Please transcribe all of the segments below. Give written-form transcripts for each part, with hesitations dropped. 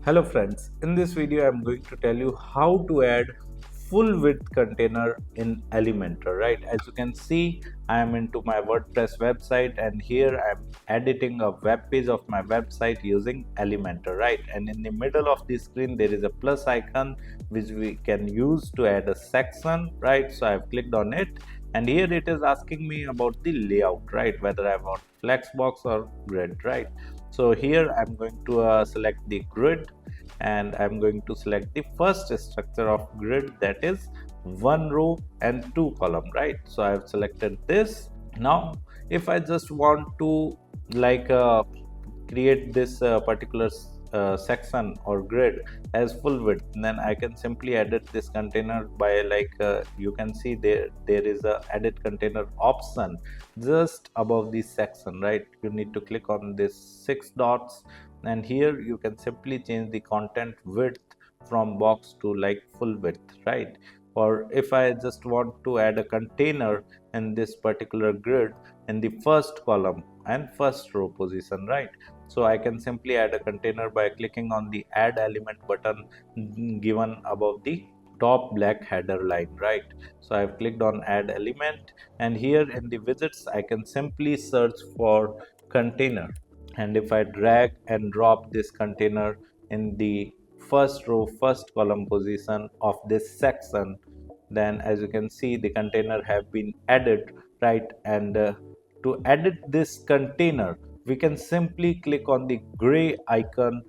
Hello friends, in this video I'm going to tell you how to add full width container in Elementor, right? As you can see, I am into my WordPress website and here I'm editing a web page of my website using Elementor, right? And in the middle of the screen there is a plus icon which we can use to add a section, right? So I've clicked on it and here it is asking me about the layout, right? Whether I want flexbox or grid, right? So here I'm going to select the grid and I'm going to select the first structure of grid, that is one row and two column, right? So I've selected this. Now if I just want to like create this particular section or grid as full width, then I can simply edit this container by you can see there is a edit container option just above this section, right? You need to click on this 6 dots and here you can simply change the content width from box to like full width, right? Or if I just want to add a container in this particular grid in the first column and first row position, right? So I can simply add a container by clicking on the add element button given above the top black header line, right? So I've clicked on add element and here in the widgets I can simply search for container, and if I drag and drop this container in the first row first column position of this section, then as you can see the container have been added, right? And to edit this container we can simply click on the gray icon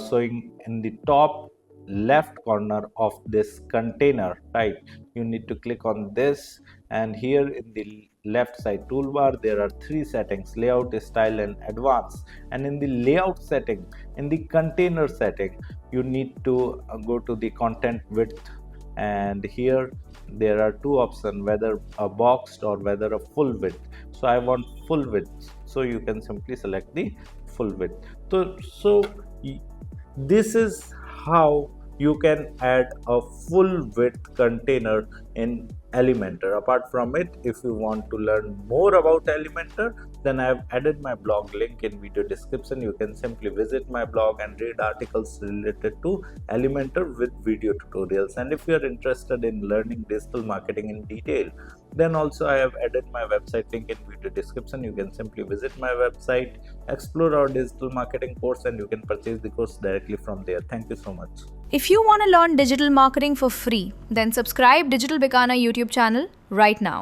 showing in the top left corner of this container, right? You need to click on this and here in the left side toolbar there are three settings: layout, style and advanced. And in the layout setting, in the container setting, you need to go to the content width, and here there are two options, whether a boxed or whether a full width. So I want full width, so you can simply select the full width. So this is how you can add a full width container in Elementor. Apart from it, if you want to learn more about Elementor, then I have added my blog link in video description. You can simply visit my blog and read articles related to Elementor with video tutorials. And if you are interested in learning digital marketing in detail, then also I have added my website link in video description. You can simply visit my website, explore our digital marketing course, and you can purchase the course directly from there. Thank you so much. If you want to learn digital marketing for free, then subscribe Digital Bikana YouTube channel right now.